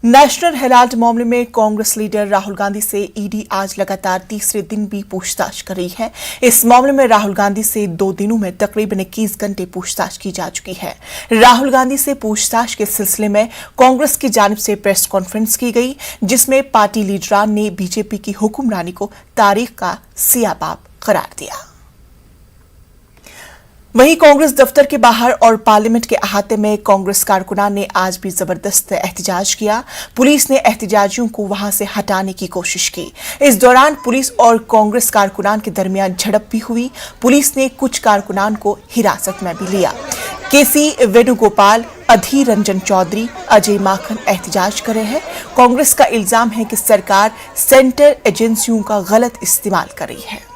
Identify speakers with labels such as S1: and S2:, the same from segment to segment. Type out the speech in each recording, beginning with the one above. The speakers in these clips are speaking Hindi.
S1: नेशनल हेराल्ड मामले में कांग्रेस लीडर राहुल गांधी से ईडी आज लगातार तीसरे दिन भी पूछताछ कर रही है। इस मामले में राहुल गांधी से 2 दिनों में तकरीबन 21 घंटे पूछताछ की जा चुकी है। राहुल गांधी से पूछताछ के सिलसिले में कांग्रेस की जानिब से प्रेस कॉन्फ्रेंस की गई, जिसमें पार्टी लीडरान ने बीजेपी की हुक्मरानी को तारीख का सियाबाब करार दिया। वहीं कांग्रेस दफ्तर के बाहर और पार्लियामेंट के अहाते में कांग्रेस कारकुनान ने आज भी जबरदस्त एहतजाज किया। पुलिस ने एहतजाजियों को वहां से हटाने की कोशिश की। इस दौरान पुलिस और कांग्रेस कारकुनान के दरमियान झड़प भी हुई। पुलिस ने कुछ कारकुनान को हिरासत में भी लिया। केसी वेणुगोपाल, अधीर रंजन चौधरी, अजय माखन एहतजाज कर रहे हैं। कांग्रेस का इल्जाम है कि सरकार सेंट्रल एजेंसियों का गलत इस्तेमाल कर रही है।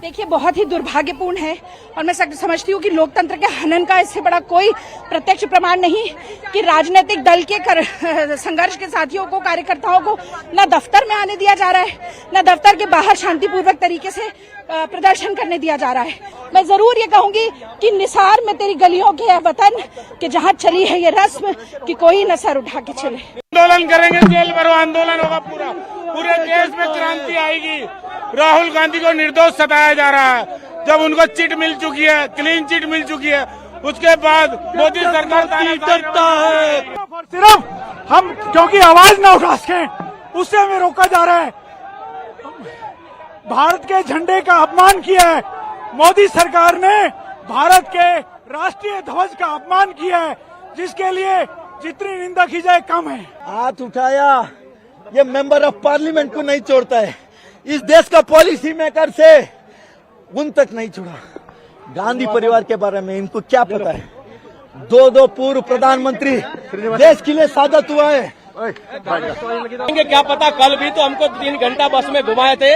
S2: देखिए, बहुत ही दुर्भाग्यपूर्ण है और मैं समझती हूँ कि लोकतंत्र के हनन का इससे बड़ा कोई प्रत्यक्ष प्रमाण नहीं कि राजनीतिक दल के संघर्ष के साथियों को, कार्यकर्ताओं को न दफ्तर में आने दिया जा रहा है, न दफ्तर के बाहर शांतिपूर्वक तरीके से प्रदर्शन करने दिया जा रहा है। मैं जरूर ये कहूंगी कि निसार में तेरी गलियों के वतन कि जहाँ चली है ये रस्म कि कोई न सर उठा के चले।
S3: आंदोलन करेंगे, जेल भरो आंदोलन होगा, पूरे देश में क्रांति आएगी। राहुल गांधी को निर्दोष सताया जा रहा है। जब उनको चिट मिल चुकी है, क्लीन चिट मिल चुकी है, उसके बाद मोदी सरकार डरता है।
S4: सिर्फ हम क्योंकि आवाज ना उठा सकें उससे हमें रोका जा रहा है। भारत के झंडे का अपमान किया है। मोदी सरकार ने भारत के राष्ट्रीय ध्वज का अपमान किया है, जिसके लिए जितनी निंदा की जाए कम है।
S5: हाथ उठाया, ये मेंबर ऑफ पार्लियामेंट को नहीं छोड़ता है। इस देश का पॉलिसी मेकर से उन तक नहीं छोड़ा। गांधी परिवार के बारे में इनको क्या पता है? 2 पूर्व प्रधानमंत्री देश के लिए शहादत हुआ है।
S6: क्या पता, कल भी तो हमको 3 घंटा बस में घुमाए थे।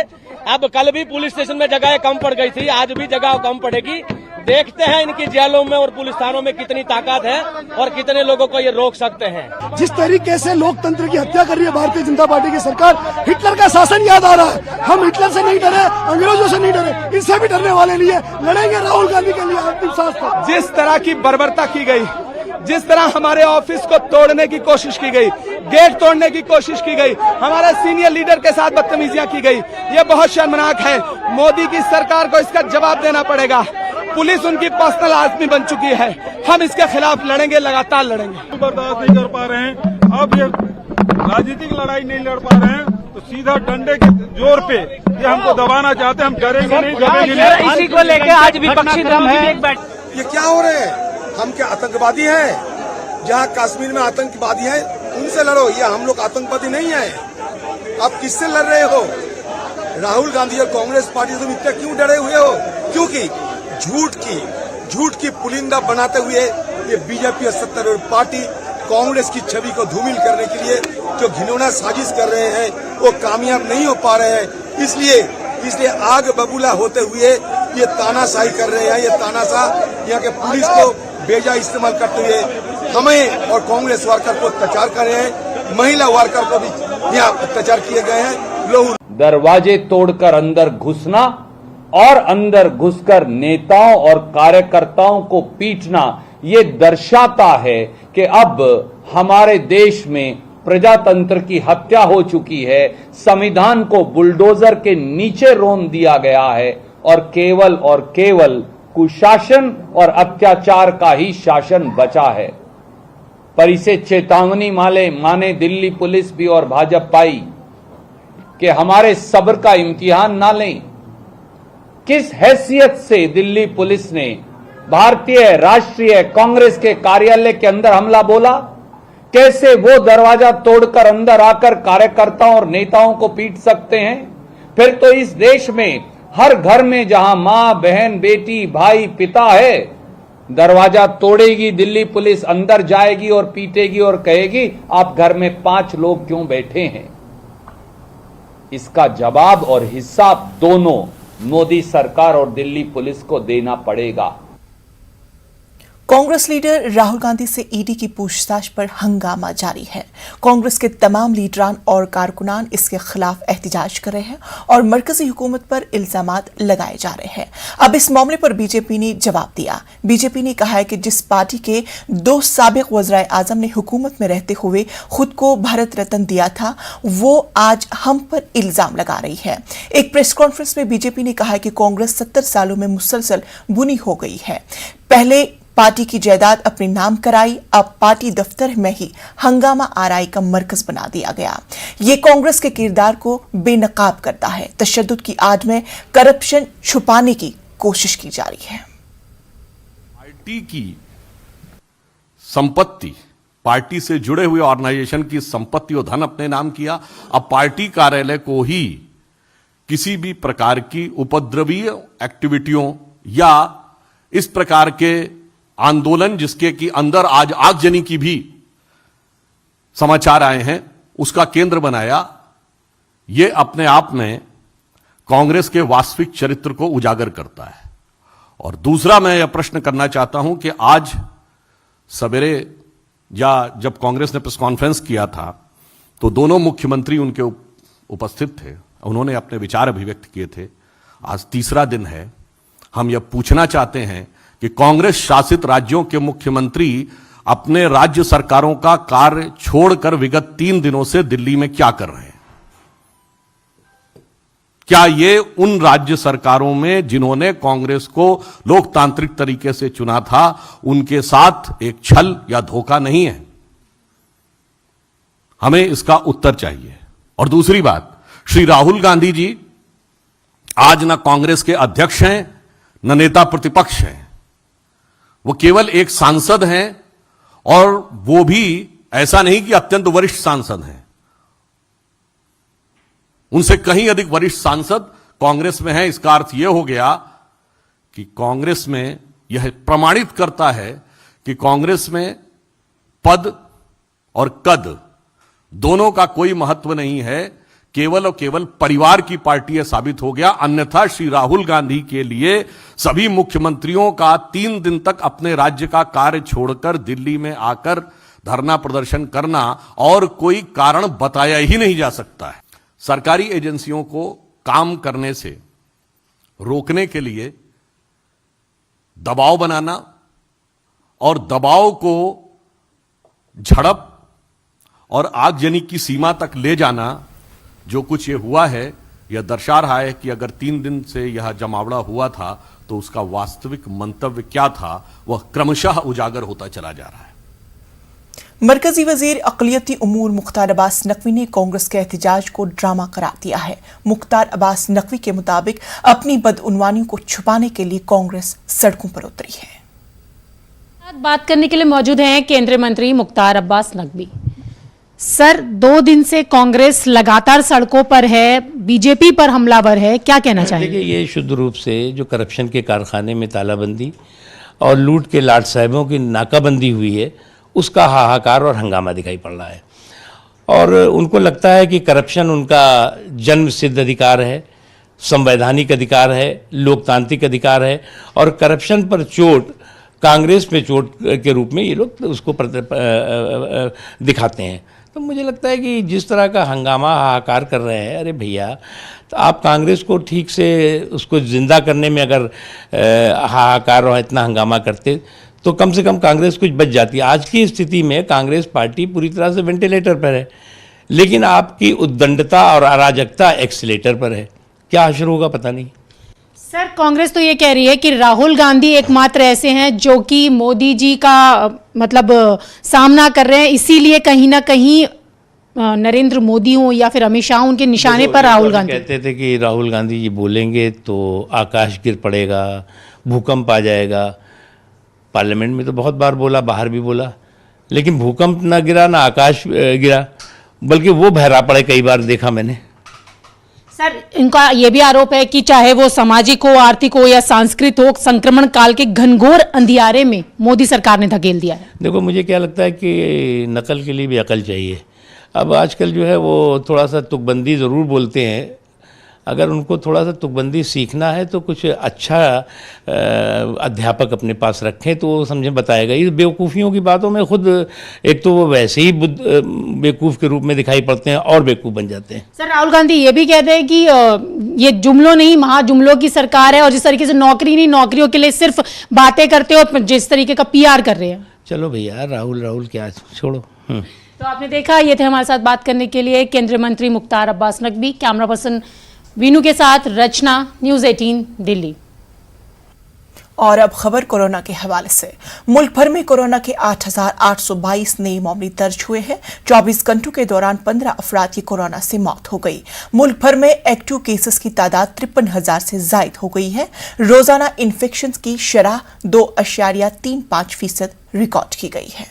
S6: अब कल भी पुलिस स्टेशन में जगह कम पड़ गई थी, आज भी जगह कम पड़ेगी। देखते हैं इनकी जेलों में और पुलिस थानों में कितनी ताकत है और कितने लोगों को ये रोक सकते हैं।
S4: जिस तरीके से लोकतंत्र की हत्या कर रही है भारतीय जनता पार्टी की सरकार, हिटलर का शासन याद आ रहा है। हम हिटलर से नहीं डरे, अंग्रेजों से नहीं डरे, इनसे भी डरने वाले नहीं है। लड़ेंगे राहुल गांधी के लिए अंतिम सांस तक।
S7: जिस तरह की बर्बरता की गई, जिस तरह हमारे ऑफिस को तोड़ने की कोशिश की गई, गेट तोड़ने की कोशिश की गई, हमारे सीनियर लीडर के साथ बदतमीजियां की गई, ये बहुत शर्मनाक है। मोदी की सरकार को इसका जवाब देना पड़ेगा। पुलिस उनकी पर्सनल आदमी बन चुकी है। हम इसके खिलाफ लड़ेंगे, लगातार लड़ेंगे।
S3: बर्दाश्त नहीं कर पा रहे हैं। अब ये राजनीतिक लड़ाई नहीं लड़ पा रहे हैं, तो सीधा डंडे के जोर पे ये हमको दबाना चाहते हैं। हम डरेंगे नहीं, डरेंगे नहीं।
S6: इसी को लेकर आज विपक्षी दल है।
S8: ये क्या हो रहे हैं? हम क्या आतंकवादी हैं? जहाँ कश्मीर में आतंकवादी हैं उनसे लड़ो। ये हम लोग आतंकवादी नहीं है। आप किससे लड़ रहे हो? राहुल गांधी और कांग्रेस पार्टी से इतना क्यों डरे हुए हो? क्योंकि झूठ की पुलिंदा बनाते हुए ये बीजेपी और सत्तारूढ़ पार्टी कांग्रेस की छवि को धूमिल करने के लिए जो घिनौना साजिश कर रहे हैं वो कामयाब नहीं हो पा रहे हैं। इसलिए आग बबूला होते हुए ये तानाशाही कर रहे हैं। ये तानाशाह यहाँ के पुलिस को बेजा इस्तेमाल करते हुए हमें और कांग्रेस वर्कर को अत्याचार कर रहे हैं। महिला वर्कर को भी यहाँ अत्याचार किए गए हैं।
S9: दरवाजे तोड़कर अंदर घुसना और अंदर घुसकर नेताओं और कार्यकर्ताओं को पीटना, ये दर्शाता है कि अब हमारे देश में प्रजातंत्र की हत्या हो चुकी है। संविधान को बुलडोजर के नीचे रोन दिया गया है और केवल कुशासन और अत्याचार का ही शासन बचा है। पर इसे चेतावनी माने दिल्ली पुलिस भी और भाजपाई कि हमारे सब्र का इम्तिहान ना लें। किस हैसियत से दिल्ली पुलिस ने भारतीय राष्ट्रीय कांग्रेस के कार्यालय के अंदर हमला बोला? कैसे वो दरवाजा तोड़कर अंदर आकर कार्यकर्ताओं और नेताओं को पीट सकते हैं? फिर तो इस देश में हर घर में जहां मां, बहन, बेटी, भाई, पिता है, दरवाजा तोड़ेगी दिल्ली पुलिस, अंदर जाएगी और पीटेगी और कहेगी आप घर में 5 लोग क्यों बैठे हैं? इसका जवाब और हिसाब दोनों मोदी सरकार और दिल्ली पुलिस को देना पड़ेगा।
S1: कांग्रेस लीडर राहुल गांधी से ईडी की पूछताछ पर हंगामा जारी है। कांग्रेस के तमाम लीडरान और कारकुनान इसके खिलाफ एहतजाज कर रहे हैं और मरकजी हुकूमत पर इल्जामात लगाए जा रहे हैं। अब इस मामले पर बीजेपी ने जवाब दिया। बीजेपी ने कहा है कि जिस पार्टी के 2 साबिक वज़ीर आज़म ने हुकूमत में रहते हुए खुद को भारत रत्न दिया था, वो आज हम पर इल्जाम लगा रही है। एक प्रेस कॉन्फ्रेंस में बीजेपी ने कहा है कि कांग्रेस 70 सालों में मुसलसल बुनी हो गई है। पहले पार्टी की जायदाद अपने नाम कराई, अब पार्टी दफ्तर में ही हंगामा आराई का मरकज बना दिया गया। ये कांग्रेस के किरदार को बेनकाब करता है। तशद्दुद की आड़ में करप्शन छुपाने की कोशिश की जा रही है।
S10: पार्टी की संपत्ति, पार्टी से जुड़े हुए ऑर्गेनाइजेशन की संपत्ति और धन अपने नाम किया। अब पार्टी कार्यालय को ही किसी भी प्रकार की उपद्रवीय एक्टिविटियों या इस प्रकार के आंदोलन जिसके कि अंदर आज आगजनी की भी समाचार आए हैं, उसका केंद्र बनाया। यह अपने आप में कांग्रेस के वास्तविक चरित्र को उजागर करता है। और दूसरा मैं यह प्रश्न करना चाहता हूं कि आज सवेरे या जब कांग्रेस ने प्रेस कॉन्फ्रेंस किया था तो दोनों मुख्यमंत्री उनके उपस्थित थे, उन्होंने अपने विचार अभिव्यक्त किए थे। आज तीसरा दिन है। हम यह पूछना चाहते हैं कि कांग्रेस शासित राज्यों के मुख्यमंत्री अपने राज्य सरकारों का कार्य छोड़कर विगत 3 दिनों से दिल्ली में क्या कर रहे हैं? क्या ये उन राज्य सरकारों में जिन्होंने कांग्रेस को लोकतांत्रिक तरीके से चुना था, उनके साथ एक छल या धोखा नहीं है? हमें इसका उत्तर चाहिए। और दूसरी बात, श्री राहुल गांधी जी आज न कांग्रेस के अध्यक्ष हैं न नेता प्रतिपक्ष हैं। वो केवल एक सांसद हैं, और वो भी ऐसा नहीं कि अत्यंत वरिष्ठ सांसद हैं। उनसे कहीं अधिक वरिष्ठ सांसद कांग्रेस में हैं। इसका अर्थ यह हो गया कि कांग्रेस में यह प्रमाणित करता है कि कांग्रेस में पद और कद दोनों का कोई महत्व नहीं है, केवल और केवल परिवार की पार्टी यह साबित हो गया। अन्यथा श्री राहुल गांधी के लिए सभी मुख्यमंत्रियों का 3 दिन तक अपने राज्य का कार्य छोड़कर दिल्ली में आकर धरना प्रदर्शन करना और कोई कारण बताया ही नहीं जा सकता है। सरकारी एजेंसियों को काम करने से रोकने के लिए दबाव बनाना और दबाव को झड़प और आगजनी की सीमा तक ले जाना, जो कुछ ये हुआ है, यह दर्शा रहा है कि अगर 3 दिन से यह जमावड़ा हुआ था तो उसका वास्तविक मंतव्य क्या था, वह क्रमशः उजागर होता चला जा रहा है।
S1: मरकजी वजीर अक़लियती उमूर मुख्तार अब्बास नकवी ने कांग्रेस के एहतजाज को ड्रामा करार दिया है। मुख्तार अब्बास नकवी के मुताबिक अपनी बदउनवानियों को छुपाने के लिए कांग्रेस सड़कों पर उतरी है।
S11: बात करने के लिए मौजूद हैं केंद्रीय मंत्री मुख्तार अब्बास नकवी। सर, 2 दिन से कांग्रेस लगातार सड़कों पर है, बीजेपी पर हमलावर है, क्या कहना चाहेंगे?
S12: देखिए, ये शुद्ध रूप से जो करप्शन के कारखाने में तालाबंदी और लूट के लाट साहबों की नाकाबंदी हुई है, उसका हाहाकार और हंगामा दिखाई पड़ रहा है। और उनको लगता है कि करप्शन उनका जन्म सिद्ध अधिकार है, संवैधानिक अधिकार है, लोकतांत्रिक अधिकार है, और करप्शन पर चोट कांग्रेस पे चोट के रूप में ये लोग उसको दिखाते हैं। तो मुझे लगता है कि जिस तरह का हंगामा हाहाकार कर रहे हैं, अरे भैया, तो आप कांग्रेस को ठीक से उसको जिंदा करने में अगर हाहाकार और इतना हंगामा करते तो कम से कम कांग्रेस कुछ बच जाती। आज की स्थिति में कांग्रेस पार्टी पूरी तरह से वेंटिलेटर पर है, लेकिन आपकी उद्दंडता और अराजकता एक्सीलेटर पर है। क्या हश्र होगा पता नहीं।
S11: सर, कांग्रेस तो ये कह रही है कि राहुल गांधी एकमात्र ऐसे हैं जो कि मोदी जी का मतलब सामना कर रहे हैं, इसीलिए कहीं ना कहीं नरेंद्र मोदी हो या फिर अमित शाह, उनके निशाने पर राहुल गांधी।
S12: कहते थे कि राहुल गांधी जी बोलेंगे तो आकाश गिर पड़ेगा, भूकंप आ जाएगा। पार्लियामेंट में तो बहुत बार बोला, बाहर भी बोला, लेकिन भूकंप ना गिरा ना आकाश गिरा, बल्कि वो बहरा पड़े कई बार देखा मैंने।
S11: सर, इनका यह भी आरोप है कि चाहे वो सामाजिक हो, आर्थिक हो या सांस्कृतिक हो, संक्रमण काल के घनघोर अंधियारे में मोदी सरकार ने धकेल दिया है।
S12: देखो, मुझे क्या लगता है कि नकल के लिए भी अकल चाहिए। अब आजकल जो है वो थोड़ा सा तुकबंदी ज़रूर बोलते हैं, अगर उनको थोड़ा सा तुकबंदी सीखना है तो कुछ अच्छा अध्यापक अपने पास रखें तो वो समझे बताएगा। इस बेवकूफ़ियों की बातों में खुद एक तो वो वैसे ही बेवकूफ़ के रूप में दिखाई पड़ते हैं और बेवकूफ़ बन जाते हैं।
S11: सर राहुल गांधी ये भी कहते हैं कि ये जुमलों नहीं महाजुमलों की सरकार है और जिस तरीके से नौकरी नहीं नौकरियों के लिए सिर्फ बातें करते हो जिस तरीके का PR कर रहे हैं।
S12: चलो भैया राहुल क्या छोड़ो।
S11: तो आपने देखा, ये थे हमारे साथ बात करने के लिए केंद्रीय मंत्री मुख्तार अब्बास नकवी। कैमरा पर्सन वीनू के साथ रचना, न्यूज़ 18 दिल्ली।
S1: और अब खबर कोरोना के हवाले से। मुल्क भर में कोरोना के 8,822 नए मामले दर्ज हुए हैं। 24 घंटों के दौरान 15 अफराद की कोरोना से मौत हो गई। मुल्क भर में एक्टिव केसेस की तादाद 53,000 से जायद हो गई है। रोजाना इन्फेक्शन की शरह 2.35% रिकॉर्ड की गई है।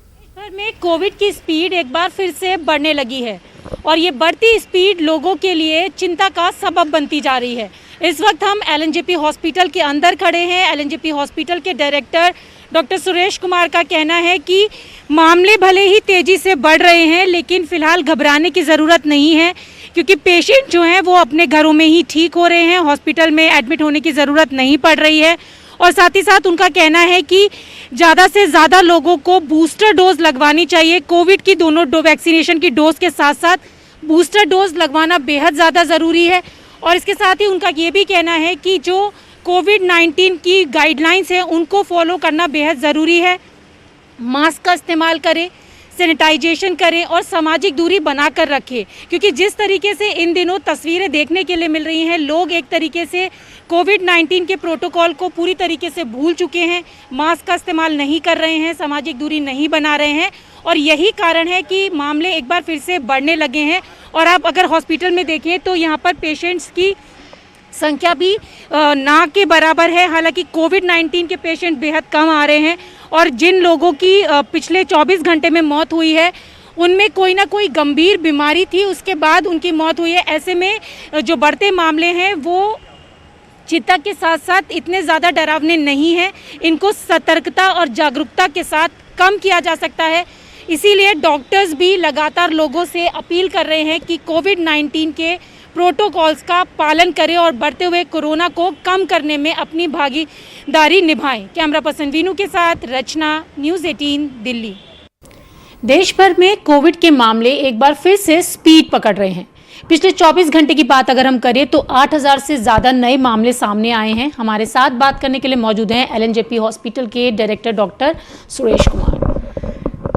S13: देश भर में कोविड की स्पीड एक बार फिर से बढ़ने लगी है और ये बढ़ती स्पीड लोगों के लिए चिंता का सबब बनती जा रही है। इस वक्त हम LNJP हॉस्पिटल के अंदर खड़े हैं। LNJP हॉस्पिटल के डायरेक्टर डॉक्टर सुरेश कुमार का कहना है कि मामले भले ही तेज़ी से बढ़ रहे हैं लेकिन फ़िलहाल घबराने की ज़रूरत नहीं है क्योंकि पेशेंट जो हैं वो अपने घरों में ही ठीक हो रहे हैं। हॉस्पिटल में एडमिट होने की ज़रूरत नहीं पड़ रही है और साथ ही साथ उनका कहना है कि ज़्यादा से ज़्यादा लोगों को बूस्टर डोज लगवानी चाहिए। कोविड की दोनों वैक्सीनेशन की डोज के साथ साथ बूस्टर डोज लगवाना बेहद ज़्यादा ज़रूरी है। और इसके साथ ही उनका ये भी कहना है कि जो कोविड-19 की गाइडलाइंस हैं उनको फॉलो करना बेहद ज़रूरी है। मास्क का इस्तेमाल करें, सैनिटाइजेशन करें और सामाजिक दूरी बनाकर रखें क्योंकि जिस तरीके से इन दिनों तस्वीरें देखने के लिए मिल रही हैं, लोग एक तरीके से कोविड-19 के प्रोटोकॉल को पूरी तरीके से भूल चुके हैं, मास्क का इस्तेमाल नहीं कर रहे हैं, सामाजिक दूरी नहीं बना रहे हैं और यही कारण है कि मामले एक बार फिर से बढ़ने लगे हैं। और आप अगर हॉस्पिटल में देखें तो यहाँ पर पेशेंट्स की संख्या भी ना के बराबर है। हालांकि कोविड-19 के पेशेंट बेहद कम आ रहे हैं और जिन लोगों की पिछले 24 घंटे में मौत हुई है उनमें कोई ना कोई गंभीर बीमारी थी, उसके बाद उनकी मौत हुई है। ऐसे में जो बढ़ते मामले हैं वो चिंता के साथ साथ इतने ज़्यादा डरावने नहीं हैं। इनको सतर्कता और जागरूकता के साथ कम किया जा सकता है। इसीलिए डॉक्टर्स भी लगातार लोगों से अपील कर रहे हैं कि कोविड-19 के प्रोटोकॉल्स का पालन करें और बढ़ते हुए कोरोना को कम करने में अपनी भागीदारी निभाएं। कैमरा पर्सन वीनू के साथ रचना, न्यूज़ 18 दिल्ली।
S11: देश भर में कोविड के मामले एक बार फिर से स्पीड पकड़ रहे हैं। पिछले 24 घंटे की बात अगर हम करें तो 8,000 से ज़्यादा नए मामले सामने आए हैं। हमारे साथ बात करने के लिए मौजूद हैं LNJP हॉस्पिटल के director doctor Suresh Kumar.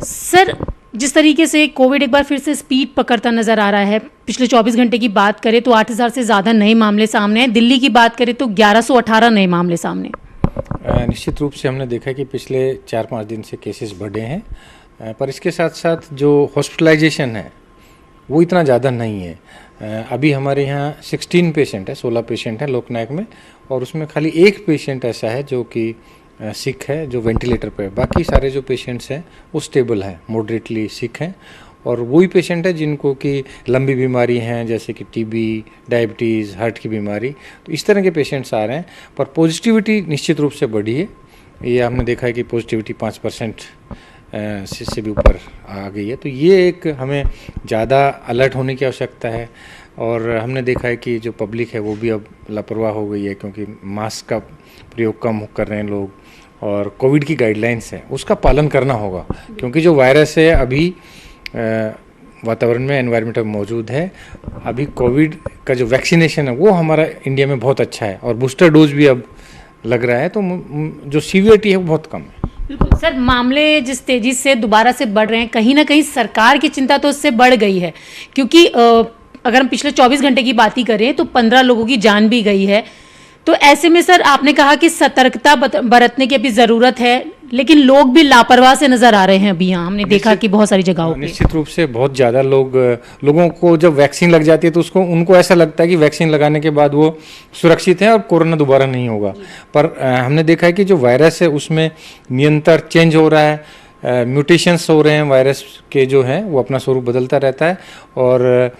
S11: Sir, जिस तरीके से कोविड एक बार फिर से स्पीड पकड़ता नज़र आ रहा है, पिछले 24 घंटे की बात करें तो 8,000 से ज़्यादा नए मामले सामने हैं। दिल्ली की बात करें तो 1118 नए मामले सामने।
S14: निश्चित रूप से हमने देखा कि पिछले 4-5 दिन से केसेस बढ़े हैं, पर इसके साथ साथ जो हॉस्पिटलाइजेशन है वो इतना ज़्यादा नहीं है। अभी हमारे यहाँ 16 पेशेंट है, 16 पेशेंट हैं लोकनायक में और उसमें खाली एक पेशेंट ऐसा है जो कि सिक है, जो वेंटिलेटर पे है। बाकी सारे जो पेशेंट्स हैं वो स्टेबल हैं, मॉडरेटली सिक हैं और वही पेशेंट है जिनको कि लंबी बीमारी हैं जैसे कि TB, डायबिटीज़, हार्ट की बीमारी, तो इस तरह के पेशेंट्स आ रहे हैं। पर पॉजिटिविटी निश्चित रूप से बढ़ी है। ये हमने देखा है कि पॉजिटिविटी 5% से भी ऊपर आ गई है। तो ये एक हमें ज़्यादा अलर्ट होने की आवश्यकता है और हमने देखा है कि जो पब्लिक है वो भी अब लापरवाह हो गई है क्योंकि मास्क का प्रयोग कम कर रहे हैं लोग और कोविड की गाइडलाइंस है उसका पालन करना होगा क्योंकि जो वायरस है अभी वातावरण में, एनवायरनमेंट में मौजूद है। अभी कोविड का जो वैक्सीनेशन है वो हमारा इंडिया में बहुत अच्छा है और बूस्टर डोज भी अब लग रहा है, तो जो सीवियरिटी है वो बहुत कम है।
S11: बिल्कुल सर, मामले जिस तेजी से दोबारा से बढ़ रहे हैं, कहीं ना कहीं सरकार की चिंता तो उससे बढ़ गई है क्योंकि अगर हम पिछले 24 घंटे की बात ही करें तो 15 लोगों की जान भी गई है। तो ऐसे में सर आपने कहा कि सतर्कता बरतने की अभी ज़रूरत है, लेकिन लोग भी लापरवाह से नज़र आ रहे हैं। अभी यहाँ हमने देखा कि बहुत सारी जगहों पे
S14: निश्चित रूप से बहुत ज़्यादा लोगों को जब वैक्सीन लग जाती है तो उनको ऐसा लगता है कि वैक्सीन लगाने के बाद वो सुरक्षित है और कोरोना दोबारा नहीं होगा। पर हमने देखा है कि जो वायरस है उसमें निरंतर चेंज हो रहा है, म्यूटेशंस हो रहे हैं, वायरस के जो हैं वो अपना स्वरूप बदलता रहता है और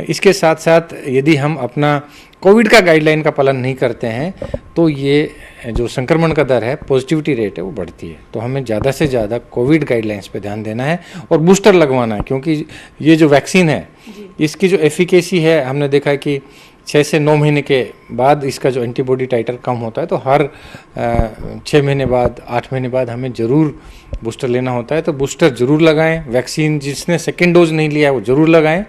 S14: इसके साथ साथ यदि हम अपना कोविड का गाइडलाइन का पालन नहीं करते हैं तो ये जो संक्रमण का दर है, पॉजिटिविटी रेट है वो बढ़ती है। तो हमें ज़्यादा से ज़्यादा कोविड गाइडलाइंस पे ध्यान देना है और बूस्टर लगवाना है क्योंकि ये जो वैक्सीन है इसकी जो एफिकेसी है हमने देखा है कि 6 से 9 महीने के बाद इसका जो एंटीबॉडी टाइटर कम होता है, तो हर 6 महीने बाद 8 महीने बाद हमें ज़रूर बूस्टर लेना होता है। तो बूस्टर ज़रूर लगाएं, वैक्सीन जिसने सेकेंड डोज नहीं लिया है वो ज़रूर लगाएं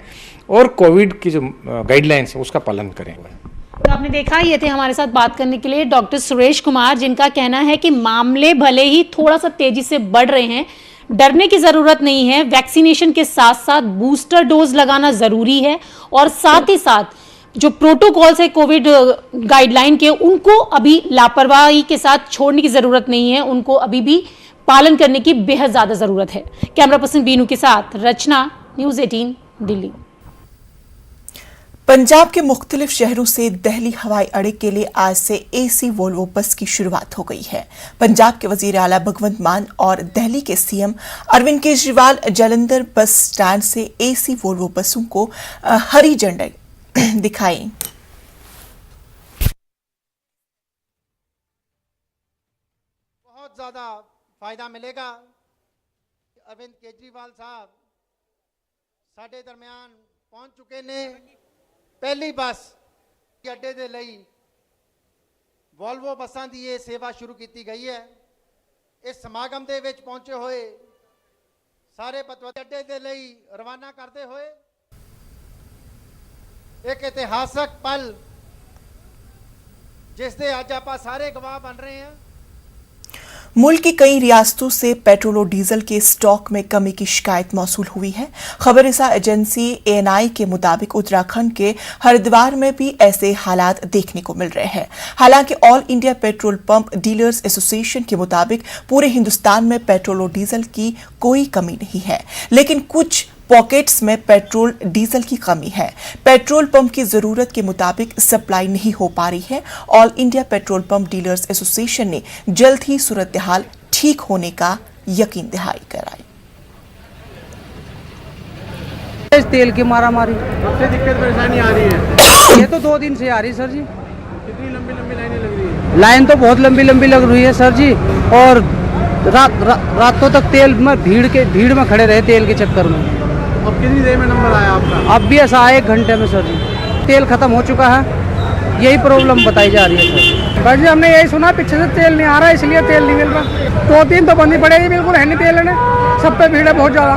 S14: और कोविड की जो गाइडलाइंस है उसका पालन करें।
S11: तो आपने देखा, ये थे हमारे साथ बात करने के लिए डॉक्टर सुरेश कुमार, जिनका कहना है कि मामले भले ही थोड़ा सा तेजी से बढ़ रहे हैं, डरने की जरूरत नहीं है। वैक्सीनेशन के साथ साथ बूस्टर डोज लगाना जरूरी है और साथ ही साथ जो प्रोटोकॉल्स है कोविड गाइडलाइन के, उनको अभी लापरवाही के साथ छोड़ने की जरूरत नहीं है, उनको अभी भी पालन करने की बेहद ज्यादा जरूरत है। कैमरा पर्सन बीनू के साथ रचना, न्यूज़ 18 दिल्ली।
S1: पंजाब के मुख्तलिफ शहरों से दिल्ली हवाई अड्डे के लिए आज से एसी वोल्वो बस की शुरुआत हो गई है। पंजाब के वजीर आला भगवंत मान और दिल्ली के CM Arvind Kejriwal Jalandhar bus stand से एसी वोल्वो बसों को हरी झंडी दिखाई।
S15: बहुत ज्यादा फायदा मिलेगा। अरविंद केजरीवाल साहब साडे दरमियान पहुंच चुके ने। पहली बस अड्डे दे लई वोल्वो बसां दी ये सेवा शुरू की गई है। इस समागम दे विच पहुंचे हुए सारे पतवंते अड्डे दे लई रवाना करते हुए एक इतिहासक पल जिस दे अज आपां सारे गवाह बन रहे हैं।
S1: मुल्क की कई रियासतों से पेट्रोल और डीजल के स्टॉक में कमी की शिकायत मौसूल हुई है। खबररसा एजेंसी एएनआई के मुताबिक उत्तराखंड के हरिद्वार में भी ऐसे हालात देखने को मिल रहे हैं। हालांकि all India petrol pump dealers association के मुताबिक पूरे हिंदुस्तान में पेट्रोल और डीजल की कोई कमी नहीं है, लेकिन कुछ पॉकेट्स में पेट्रोल डीजल की कमी है। पेट्रोल पंप की जरूरत के मुताबिक सप्लाई नहीं हो पा रही है। All India petrol pump dealers association ने जल्द ही सूरत हाल ठीक होने का यकीन दहाई कराई।
S16: तेल की मारामारी
S15: सबसे दिक्कत परेशानी आ रही है।
S16: ये तो 2 दिन से आ रही है सर जी।
S15: कितनी लंबी लंबी लाइनें लग रही है?
S16: लाइन तो बहुत लंबी लंबी लग रही है सर जी, और रातों तक तेल में भीड़ में खड़े रहे तेल के चक्कर में।
S15: अब कितनी देर में नंबर आया आपका?
S16: अब भी ऐसा 1 घंटे में सर जी। तेल खत्म हो चुका है, यही प्रॉब्लम बताई जा रही है सर। बस जी हमने यही सुना पीछे से तेल नहीं आ रहा, इसलिए तेल नहीं मिल रहा। 2-3 तो बंदी पड़ेगी, बिल्कुल है नहीं तेल लेने, सब पे भीड़ है बहुत ज्यादा।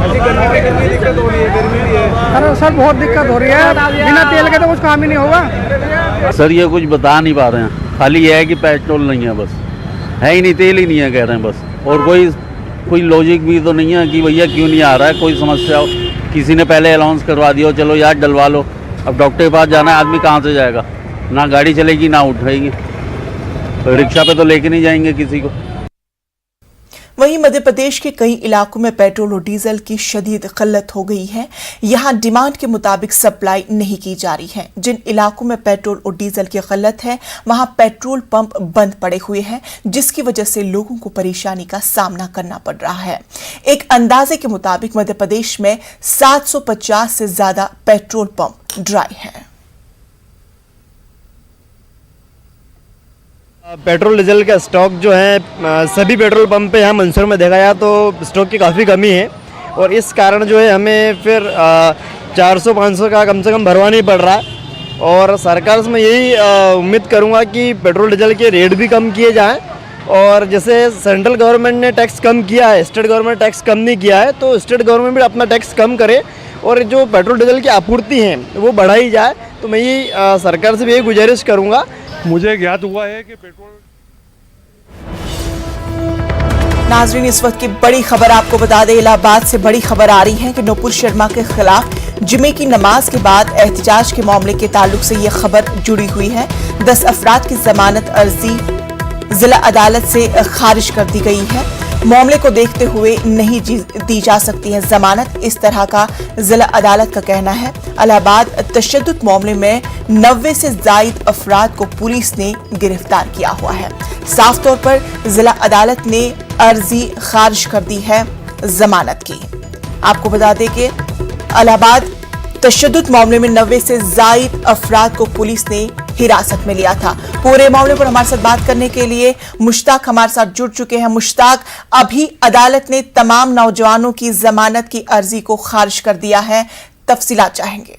S15: कितनी दिक्कत हो रही है? गर्मी भी है।
S16: अरे सर बहुत दिक्कत हो रही है, बिना तेल के तो कुछ काम ही नहीं होगा।
S17: सर ये कुछ बता नहीं पा रहे हैं, खाली ये है कि पेट्रोल नहीं है, बस है ही नहीं, तेल ही नहीं है कह रहे हैं बस। और कोई लॉजिक भी तो नहीं है कि भैया क्यों नहीं आ रहा है। कोई समस्या हो, किसी ने पहले अनाउंस करवा दिया, चलो यार डलवा लो। अब डॉक्टर के पास जाना है, आदमी कहाँ से जाएगा? ना गाड़ी चलेगी ना उठाएगी, रिक्शा पे तो लेके नहीं जाएंगे किसी को।
S1: वहीं मध्य प्रदेश के कई इलाकों में पेट्रोल और डीजल की शदीद किल्लत हो गई है। यहां डिमांड के मुताबिक सप्लाई नहीं की जा रही है। जिन इलाकों में पेट्रोल और डीजल की किल्लत है वहां पेट्रोल पंप बंद पड़े हुए हैं, जिसकी वजह से लोगों को परेशानी का सामना करना पड़ रहा है। एक अंदाजे के मुताबिक मध्य प्रदेश में 750 से ज्यादा पेट्रोल पंप ड्राई है।
S18: पेट्रोल डीजल का स्टॉक जो है सभी पेट्रोल पंप पे यहाँ मंदसौर में देखा जाए तो स्टॉक की काफ़ी कमी है, और इस कारण जो है हमें फिर 400-500 का कम से कम भरवा नहीं पड़ रहा है। और सरकार से मैं यही उम्मीद करूँगा कि पेट्रोल डीजल के रेट भी कम किए जाएं, और जैसे सेंट्रल गवर्नमेंट ने टैक्स कम किया है, स्टेट गवर्नमेंट टैक्स कम नहीं किया है, तो स्टेट गवर्नमेंट भी अपना टैक्स कम करे और जो पेट्रोल डीजल की आपूर्ति है वो बढ़ाई जाए। तो मैं यही सरकार से भी यही गुजारिश करूँगा।
S19: मुझे ज्ञात हुआ है कि पेट्रोल।
S1: नाजरीन, इस वक्त की बड़ी खबर आपको बता दें, इलाहाबाद से बड़ी खबर आ रही है कि नुपुर शर्मा के खिलाफ जुमे की नमाज के बाद एहतजाज के मामले के ताल्लुक से यह खबर जुड़ी हुई है। 10 अफराद की जमानत अर्जी जिला अदालत से खारिज कर दी गई है। मामले को देखते हुए नहीं दी जा सकती है जमानत, इस तरह का जिला अदालत का कहना है। इलाहाबाद तशद्दुद मामले में 90 से जायद अफराद को पुलिस ने गिरफ्तार किया हुआ है। साफ तौर पर जिला अदालत ने अर्जी खारिज कर दी है जमानत की। आपको बता दें कि इलाहाबाद तशद्दुद मामले में 90 से जायद अफराद को पुलिस ने हिरासत में लिया था। पूरे मामले पर हमारे साथ बात करने के लिए मुश्ताक हमारे साथ जुड़ चुके हैं। मुश्ताक, अभी अदालत ने तमाम नौजवानों की जमानत की अर्जी को खारिज कर दिया है, तफसीलात चाहेंगे।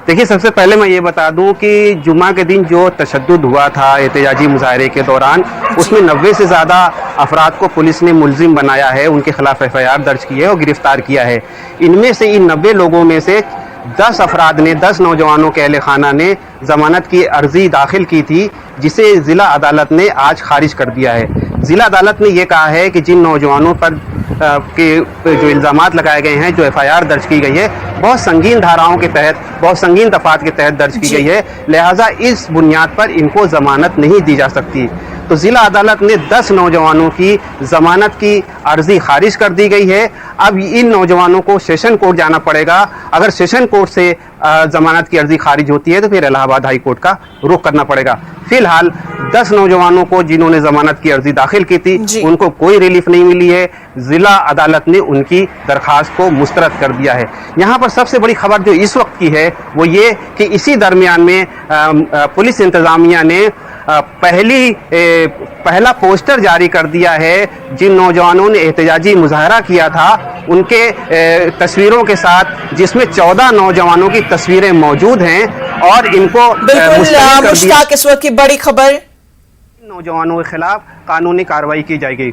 S20: देखिए, सबसे पहले मैं ये बता दूं कि जुमा के दिन जो तशद्दुद हुआ था एहतजाजी मुजाहरे के दौरान, उसमें 90 से ज़्यादा अफराद को पुलिस ने मुलजिम बनाया है, उनके खिलाफ FIR दर्ज की है और गिरफ्तार किया है। इनमें से इन 90 लोगों में से 10 अफराद ने, 10 नौजवानों के अहले खाना ने जमानत की अर्जी दाखिल की थी, जिसे ज़िला अदालत ने आज खारिज कर दिया है। ज़िला अदालत ने यह कहा है कि जिन नौजवानों पर के जो इल्ज़ामात लगाए गए हैं, जो FIR दर्ज की गई है, बहुत संगीन धाराओं के तहत, बहुत संगीन दफात के तहत दर्ज की गई है, लिहाजा इस बुनियाद पर इनको जमानत नहीं दी जा सकती। तो जिला अदालत ने 10 नौजवानों की जमानत की अर्जी खारिज कर दी गई है। अब इन नौजवानों को सेशन कोर्ट जाना पड़ेगा। अगर सेशन कोर्ट से जमानत की अर्जी खारिज होती है तो फिर इलाहाबाद हाई कोर्ट का रुख करना पड़ेगा। फिलहाल 10 नौजवानों को जिन्होंने जमानत की अर्जी दाखिल की थी, उनको कोई रिलीफ नहीं मिली है। जिला अदालत ने उनकी दरखास्त को मुस्तरद कर दिया है। यहाँ पर सबसे बड़ी खबर जो इस वक्त की है वो ये कि इसी दरमियान में पुलिस इंतजामिया ने पहला पोस्टर जारी कर दिया है। जिन नौजवानों ने एहतजाजी मुजाहरा किया था, उनके तस्वीरों के साथ, जिसमें 14 नौजवानों की तस्वीरें मौजूद हैं और इनको
S1: बिल्कुल मुश्ताक, इस वक्त की बड़ी खबर,
S20: नौजवानों के खिलाफ कानूनी कार्रवाई की जाएगी।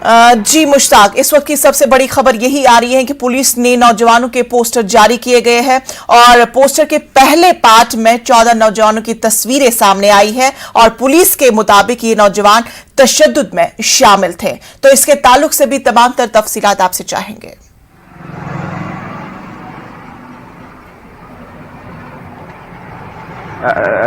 S1: जी मुश्ताक, इस वक्त की सबसे बड़ी खबर यही आ रही है कि पुलिस ने नौजवानों के पोस्टर जारी किए गए हैं और पोस्टर के पहले पार्ट में 14 नौजवानों की तस्वीरें सामने आई है और पुलिस के मुताबिक ये नौजवान तशद्दुद में शामिल थे। तो इसके ताल्लुक से भी तमाम तर तफसीलात आपसे चाहेंगे।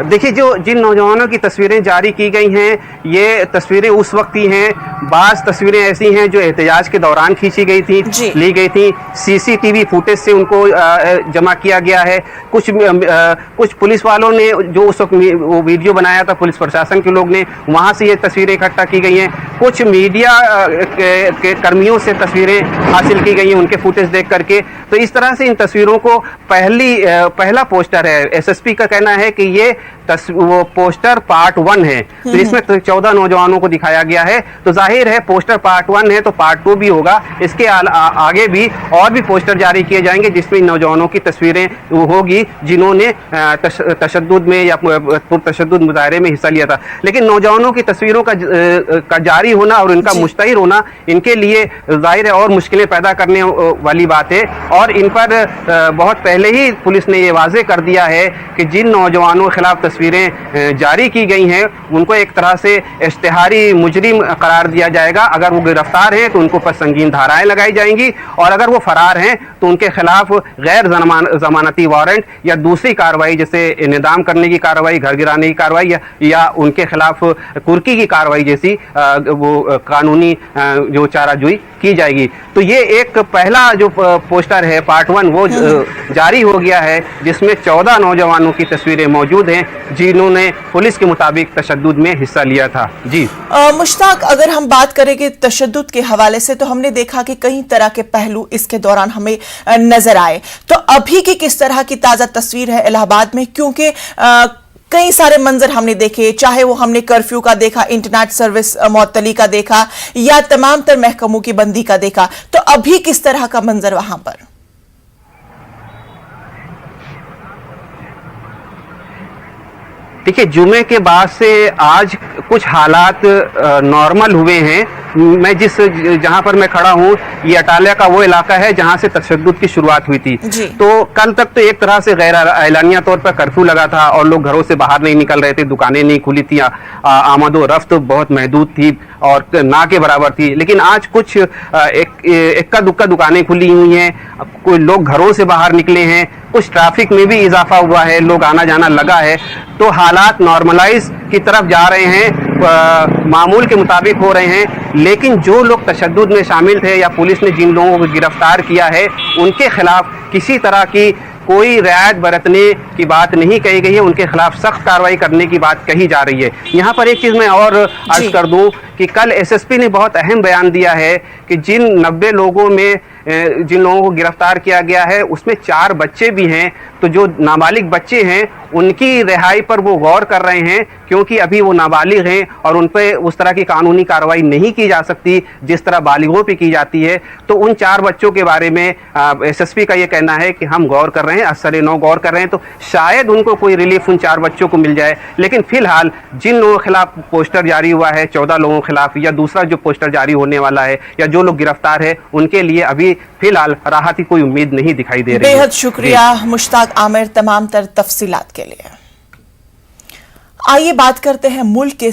S20: देखिए, जिन नौजवानों की तस्वीरें जारी की गई हैं, ये तस्वीरें उस वक्त की हैं। बाज़ तस्वीरें ऐसी हैं जो एहतजाज के दौरान खींची गई थी, ली गई थी। CCTV फुटेज से उनको जमा किया गया है। कुछ पुलिस वालों ने जो उस वक्त वो वीडियो बनाया था, पुलिस प्रशासन के लोग ने, वहाँ से ये तस्वीरें इकट्ठा की गई हैं। कुछ मीडिया के कर्मियों से तस्वीरें हासिल की गई हैं, उनके फुटेज देख करके। तो इस तरह से इन तस्वीरों को पहला पोस्टर है। SSP का कहना है कि ये वो पोस्टर पार्ट 1 है। तो इसमें 14 नौजवानों को दिखाया गया है। तो जाहिर है पोस्टर पार्ट 1 है तो पार्ट 2 भी होगा। इसके आगे भी और भी पोस्टर जारी किए जाएंगे जिसमें नौजवानों की तस्वीरें होगी जिन्होंने तशद्दुद में या तशद्दुद मुजाहरे में हिस्सा लिया था। लेकिन नौजवानों की तस्वीरों का जारी होना और इनका मुश्तहिर होना इनके लिए जाहिर है और मुश्किलें पैदा करने वाली बात है। और इन पर बहुत पहले ही पुलिस ने ये वाजे कर दिया है कि जिन नौजवानों के खिलाफ तस्वीरें जारी की गई हैं उनको एक तरह से इश्तिहारी मुजरिम करार दिया जाएगा। अगर वो गिरफ्तार हैं तो उनको पर संगीन धाराएं लगाई जाएंगी और अगर वो फरार हैं तो उनके खिलाफ गैर जमानती वारंट या दूसरी कार्रवाई जैसे निदाम करने की कार्रवाई, घर गिराने की कार्रवाई या उनके खिलाफ कुर्की की कार्रवाई जैसी वो कानूनी जो चाराजोई की जाएगी। तो ये एक पहला जो पोस्टर है पार्ट 1 वो जारी हो गया है जिसमें 14 नौजवानों की तस्वीरें मौजूद हैं जिन्होंने पुलिस के मुताबिक तशद्दुद में हिस्सा लिया था। जी
S1: मुश्ताक, अगर हम बात करें कि तशद्दुद के हवाले से तो हमने देखा कि कई तरह के पहलू इसके दौरान हमें नजर आए। तो अभी की किस तरह की ताजा तस्वीर है इलाहाबाद में, क्योंकि कई सारे मंजर हमने देखे, चाहे वो हमने कर्फ्यू का देखा, इंटरनेट सर्विस मुअत्तली का देखा या तमाम तर महकमों की बंदी का देखा। तो अभी किस तरह का मंजर वहां पर?
S20: देखिए, जुमे के बाद से आज कुछ हालात नॉर्मल हुए हैं। मैं जहां पर मैं खड़ा हूं ये अटालिया का वो इलाका है जहां से तशद्दुद की शुरुआत हुई थी। तो कल तक तो एक तरह से गैर एलानिया तौर पर कर्फ्यू लगा था और लोग घरों से बाहर नहीं निकल रहे थे, दुकानें नहीं खुली थी, आमदो रफ्त बहुत महदूद थी और ना के बराबर थी। लेकिन आज कुछ इक्का दुक्का दुकानें खुली हुई हैं, कोई लोग घरों से बाहर निकले हैं, कुछ ट्रैफिक में भी इजाफा हुआ है, लोग आना जाना लगा है। तो हालात नॉर्मलाइज की तरफ जा रहे हैं, मामूल के मुताबिक हो रहे हैं। लेकिन जो लोग तशद्दुद में शामिल थे या पुलिस ने जिन लोगों को गिरफ्तार किया है उनके खिलाफ किसी तरह की कोई रियायत बरतने की बात नहीं कही गई है, उनके खिलाफ सख्त कार्रवाई करने की बात कही जा रही है। यहाँ पर एक चीज़ मैं और अर्ज कर दूं कि कल एसएसपी ने बहुत अहम बयान दिया है कि जिन 90 लोगों में जिन लोगों को गिरफ्तार किया गया है उसमें 4 बच्चे भी हैं। तो जो नाबालिग बच्चे हैं उनकी रिहाई पर वो गौर कर रहे हैं, क्योंकि अभी वो नाबालिग हैं और उन पर उस तरह की कानूनी कार्रवाई नहीं की जा सकती जिस तरह बालिगों पे की जाती है। तो उन 4 बच्चों के बारे में एसएसपी का ये कहना है कि हम गौर कर रहे हैं, असर-ए-नौ गौर कर रहे हैं, तो शायद उनको कोई रिलीफ उन 4 बच्चों को मिल जाए। लेकिन फिलहाल जिन लोगों के खिलाफ पोस्टर जारी हुआ है 14 लोगों के खिलाफ, या दूसरा जो पोस्टर जारी होने वाला है, या जो लोग गिरफ्तार है उनके लिए अभी फिलहाल राहत की कोई उम्मीद नहीं दिखाई दे रही है।
S1: बेहद शुक्रिया मुश्ताक आमिर तमाम तर तफसीलात के लिए। आइए बात करते हैं मुल्क के